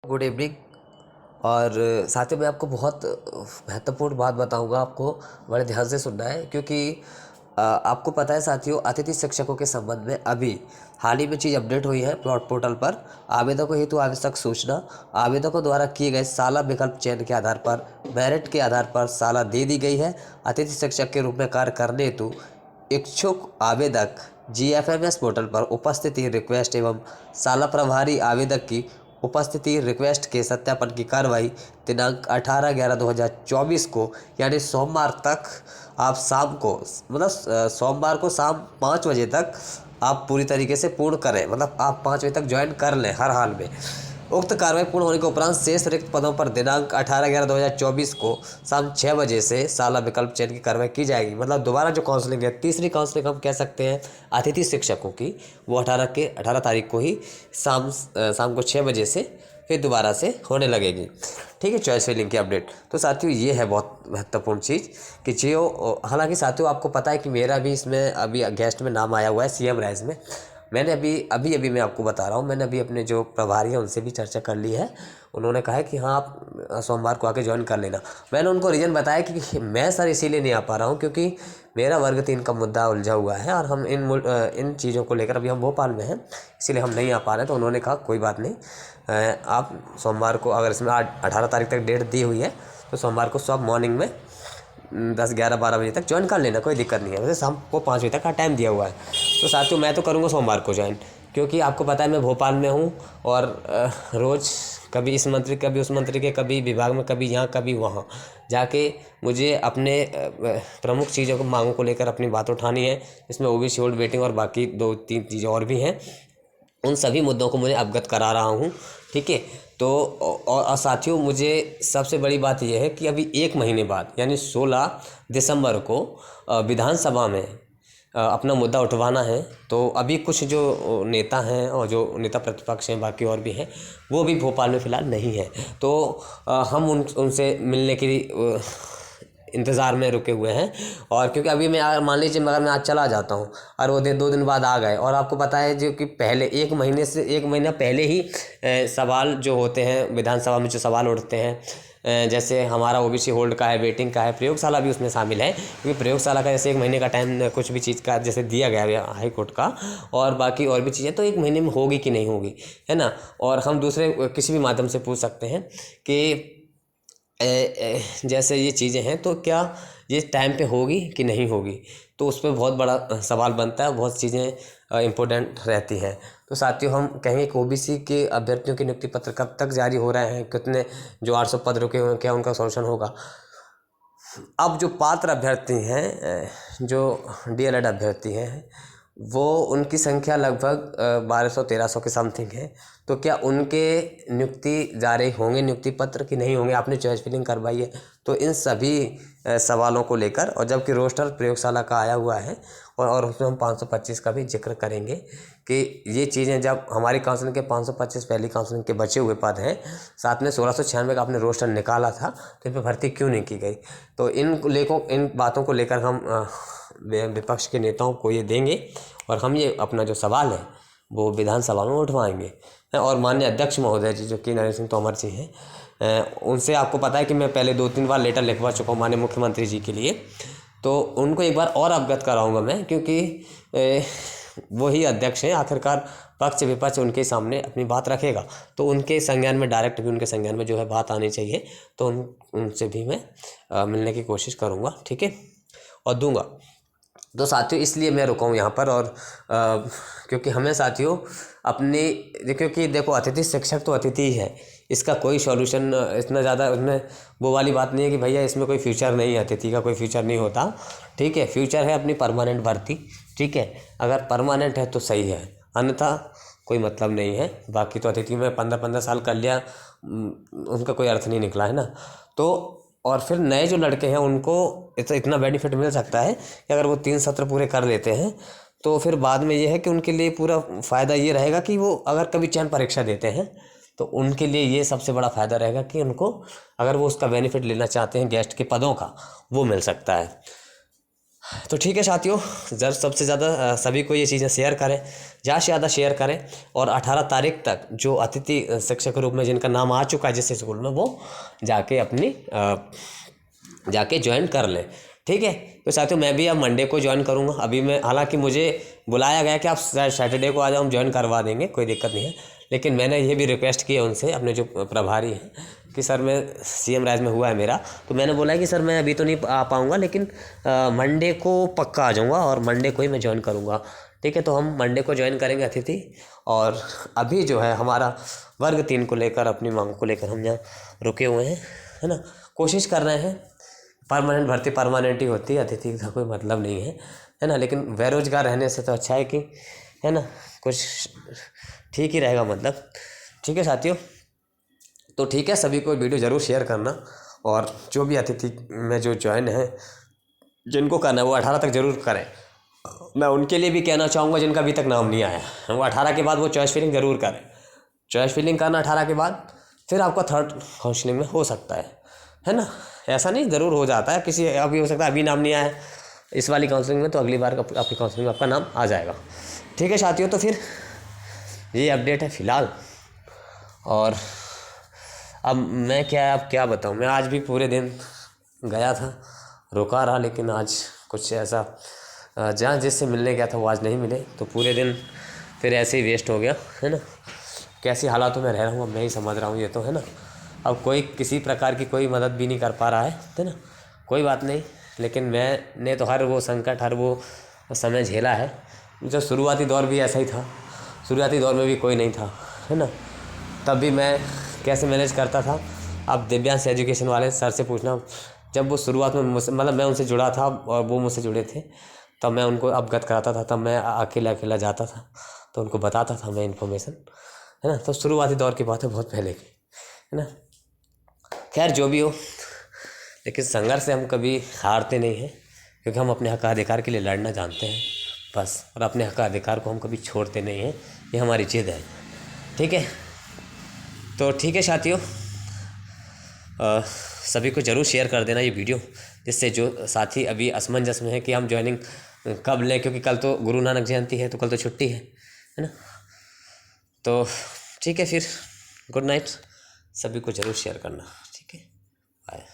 Good evening. और साथ ही मैं आपको बहुत महत्वपूर्ण बात बताऊंगा, आपको बड़े ध्यान से सुनना है क्योंकि आपको पता है साथियों, अतिथि शिक्षकों के संबंध में अभी हाल ही में चीज़ अपडेट हुई है प्लॉट पोर्टल पर। आवेदकों हेतु आवश्यक सूचना। आवेदकों द्वारा किए गए साला विकल्प चयन के आधार पर मेरिट के आधार पर साला दे दी गई है। अतिथि शिक्षक के रूप में कार्य करने हेतु इच्छुक आवेदक GFMS पोर्टल पर उपस्थिति रिक्वेस्ट एवं साला प्रभारी आवेदक की उपस्थिति रिक्वेस्ट के सत्यापन की कार्रवाई दिनांक 18/11/2024 को यानी सोमवार तक आप शाम को सोमवार को शाम 5 बजे तक आप पूरी तरीके से पूर्ण करें, मतलब आप 5 बजे तक ज्वाइन कर लें हर हाल में। उक्त कार्रवाई पूर्ण होने के उपरांत शेष रिक्त पदों पर दिनांक 18/11/2024 को शाम 6 बजे से साला विकल्प चयन की कार्रवाई की जाएगी। मतलब दोबारा जो काउंसलिंग है, तीसरी काउंसलिंग हम कह सकते हैं अतिथि शिक्षकों की, वो 18 तारीख को ही शाम को 6 बजे से फिर दोबारा से होने लगेगी। ठीक है, चॉइस फिलिंग की अपडेट। तो साथियों ये है बहुत महत्वपूर्ण चीज़ कि जो हालांकि साथियों आपको पता है कि मेरा भी इसमें अभी गेस्ट में नाम आया हुआ है CM राइज में। मैंने अभी मैं आपको बता रहा हूँ, मैंने अभी अपने जो प्रभारी हैं उनसे भी चर्चा कर ली है। उन्होंने कहा है कि हाँ आप सोमवार को आके ज्वाइन कर लेना। मैंने उनको रीज़न बताया कि मैं सर इसीलिए नहीं आ पा रहा हूँ क्योंकि मेरा वर्ग 3 का मुद्दा उलझा हुआ है और हम इन चीज़ों को लेकर अभी हम भोपाल में हैं, इसीलिए हम नहीं आ पा रहे हैं। तो उन्होंने कहा कोई बात नहीं, आप सोमवार को, अगर इसमें 18 तारीख तक डेट दी हुई है तो सोमवार को सब मॉर्निंग में 10, 11, 12 बजे तक ज्वाइन कर लेना, कोई दिक्कत नहीं है। वैसे शाम को 5 बजे तक का टाइम दिया हुआ है। तो साथियों मैं तो करूँगा सोमवार को ज्वाइन, क्योंकि आपको पता है मैं भोपाल में हूँ और रोज़ कभी इस मंत्री कभी उस मंत्री के, कभी विभाग में, कभी यहाँ कभी वहाँ जाके मुझे अपने प्रमुख चीज़ों को, मांगों को लेकर अपनी बात उठानी है। इसमें OBC होल्ड वेटिंग और बाकी 2-3 चीज़ें और भी हैं। उन सभी मुद्दों को मुझे अवगत करा रहा हूँ। ठीक है, तो और साथियों मुझे सबसे बड़ी बात यह है कि अभी 1 महीने बाद यानी 16 दिसंबर को विधानसभा में अपना मुद्दा उठवाना है। तो अभी कुछ जो नेता हैं और जो नेता प्रतिपक्ष हैं, बाकी और भी हैं, वो भी भोपाल में फ़िलहाल नहीं है। तो हम उनसे मिलने की इंतज़ार में रुके हुए हैं। और क्योंकि अभी मैं, अगर मान लीजिए अगर मैं आज चला जाता हूँ और वो 2 दिन बाद आ गए, और आपको पता है जो कि पहले 1 महीना पहले ही सवाल जो होते हैं विधानसभा में, जो सवाल उठते हैं, जैसे हमारा OBC होल्ड का है, वेटिंग का है, प्रयोगशाला भी उसमें शामिल है, क्योंकि प्रयोगशाला का जैसे 1 महीने का टाइम कुछ भी चीज़ का जैसे दिया गया है हाई कोर्ट का, और बाकी और भी चीज़ें तो 1 महीने में होगी कि नहीं होगी, है ना। और हम दूसरे किसी भी माध्यम से पूछ सकते हैं कि जैसे ये चीज़ें हैं तो क्या ये टाइम पे होगी कि नहीं होगी। तो उस पर बहुत बड़ा सवाल बनता है, बहुत चीज़ें इम्पोर्टेंट रहती हैं। तो साथियों हम कहेंगे कि OBC के अभ्यर्थियों के नियुक्ति पत्र कब तक जारी हो रहे हैं, कितने जो 800 पद रुके हुए हैं, क्या उनका सॉल्यूशन होगा। अब जो पात्र अभ्यर्थी हैं, जो DLED अभ्यर्थी हैं, वो उनकी संख्या लगभग 1200-1300 के समथिंग है। तो क्या उनके नियुक्ति जारी होंगे, नियुक्ति पत्र कि नहीं होंगे। आपने चॉइस फिलिंग करवाई है, तो इन सभी सवालों को लेकर, और जबकि रोस्टर प्रयोगशाला का आया हुआ है और उसमें हम 525 का भी जिक्र करेंगे कि ये चीज़ें जब हमारी काउंसलिंग के 525 पहली काउंसलिंग के बचे हुए पद हैं, साथ में 1696 का आपने रोस्टर निकाला था, तो इन पर भर्ती क्यों नहीं की गई। तो इन बातों को लेकर हम विपक्ष के नेताओं को ये देंगे और हम ये अपना जो सवाल है वो विधानसभा में उठवाएंगे। और माननीय अध्यक्ष महोदय जी, जो कि नरेंद्र सिंह तोमर जी हैं, उनसे आपको पता है कि मैं पहले 2-3 बार लेटर लिखवा चुका हूँ माननीय मुख्यमंत्री जी के लिए। तो उनको एक बार और अवगत कराऊंगा मैं, क्योंकि वही अध्यक्ष हैं, आखिरकार पक्ष विपक्ष उनके सामने अपनी बात रखेगा, तो उनके संज्ञान में, डायरेक्ट भी उनके संज्ञान में जो है बात आनी चाहिए। तो उनसे भी मैं मिलने की कोशिश करूँगा, ठीक है, और दूंगा। तो साथियों इसलिए मैं रुका हूँ यहाँ पर, और क्योंकि हमें साथियों क्योंकि देखो अतिथि शिक्षक तो अतिथि ही है, इसका कोई सॉल्यूशन इतना ज़्यादा उसमें वो वाली बात नहीं है कि भैया इसमें कोई फ्यूचर नहीं है, अतिथि का कोई फ्यूचर नहीं होता। ठीक है, फ्यूचर है अपनी परमानेंट भर्ती। ठीक है, अगर परमानेंट है तो सही है, अन्यथा कोई मतलब नहीं है। बाकी तो अतिथि में 15-15 साल कर लिया, उनका कोई अर्थ नहीं निकला, है ना। तो और फिर नए जो लड़के हैं उनको इतना बेनिफिट मिल सकता है कि अगर वो 3 सत्र पूरे कर लेते हैं तो फिर बाद में ये है कि उनके लिए पूरा फ़ायदा ये रहेगा कि वो अगर कभी चयन परीक्षा देते हैं तो उनके लिए ये सबसे बड़ा फ़ायदा रहेगा कि उनको, अगर वो उसका बेनिफिट लेना चाहते हैं गेस्ट के पदों का, वो मिल सकता है। तो ठीक है साथियों, सबसे ज़्यादा सभी को ये चीज़ें शेयर करें, ज़्यादा से ज़्यादा शेयर करें। और 18 तारीख तक जो अतिथि शिक्षक के रूप में जिनका नाम आ चुका है जिस स्कूल में, वो जाके जाके ज्वाइन कर लें। ठीक है। तो साथियों, मैं भी अब मंडे को ज्वाइन करूँगा। अभी मैं, हालांकि मुझे बुलाया गया कि आप सैटरडे को आ जाओ, हम ज्वाइन करवा देंगे, कोई दिक्कत नहीं है। लेकिन मैंने ये भी रिक्वेस्ट की है उनसे, अपने जो प्रभारी हैं, कि सर मैं CM राइज में हुआ है मेरा, तो मैंने बोला है कि सर मैं अभी तो नहीं आ पाऊँगा, लेकिन मंडे को पक्का आ जाऊँगा और मंडे को ही मैं ज्वाइन करूँगा। ठीक है। तो हम मंडे को ज्वाइन करेंगे अतिथि। और अभी जो है हमारा वर्ग 3 को लेकर, अपनी मांग को लेकर हम यहाँ रुके हुए हैं, है ना। कोशिश कर रहे हैं, परमानेंट भर्ती परमानेंट ही होती है, अतिथि का कोई मतलब नहीं है ना। लेकिन बेरोजगार रहने से तो अच्छा है कि, है ना, कुछ ठीक ही रहेगा मतलब। ठीक है साथियों, तो ठीक है, सभी को वीडियो ज़रूर शेयर करना। और जो भी अतिथि में जो ज्वाइन है, जिनको करना है वो 18 तक ज़रूर करें। मैं उनके लिए भी कहना चाहूँगा जिनका अभी तक नाम नहीं आया, वो 18 के बाद वो चॉइस फिलिंग ज़रूर करें। चॉइस फिलिंग करना 18 के बाद, फिर आपका थर्ड काउंसलिंग में हो सकता है ना। ऐसा नहीं, ज़रूर हो जाता है, किसी अभी हो सकता है अभी नाम नहीं आया है इस वाली काउंसलिंग में, तो अगली बार आपकी काउंसलिंग में आपका नाम आ जाएगा। ठीक है साथियों, तो फिर ये अपडेट है फ़िलहाल। और अब मैं क्या बताऊँ, मैं आज भी पूरे दिन गया था, रुका रहा, लेकिन आज कुछ ऐसा जहाँ जिससे मिलने गया था वो आज नहीं मिले, तो पूरे दिन फिर ऐसे ही वेस्ट हो गया, है ना। कैसी हालातों में रह रहा हूँ अब मैं ही समझ रहा हूँ, ये तो है ना। अब कोई किसी प्रकार की कोई मदद भी नहीं कर पा रहा है ना। कोई बात नहीं, लेकिन मैंने तो हर वो संकट, हर वो समय झेला है। जो शुरुआती दौर भी ऐसा ही था, शुरुआती दौर में भी कोई नहीं था, है ना। तब भी मैं कैसे मैनेज करता था। अब दिव्यांश एजुकेशन वाले सर से पूछना, जब वो शुरुआत में मुझसे, मतलब मैं उनसे जुड़ा था और वो मुझसे जुड़े थे, तब मैं उनको अवगत कराता था, तब मैं अकेला जाता था, तो उनको बताता था मैं इन्फॉर्मेशन, है ना। तो शुरुआती दौर की बात है, बहुत पहले की, है ना। खैर जो भी हो, लेकिन संघर्ष से हम कभी हारते नहीं हैं, क्योंकि हम अपने हक अधिकार के लिए लड़ना जानते हैं बस। और अपने हक अधिकार को हम कभी छोड़ते नहीं हैं, ये हमारी जिद है। ठीक है। तो ठीक है साथियों, सभी को ज़रूर शेयर कर देना ये वीडियो, जिससे जो साथी अभी असमंजस में है कि हम ज्वाइनिंग कब लें, क्योंकि कल तो गुरु नानक जयंती है, तो कल तो छुट्टी है ना। तो ठीक है, फिर गुड नाइट, सभी को ज़रूर शेयर करना। ठीक है, बाय।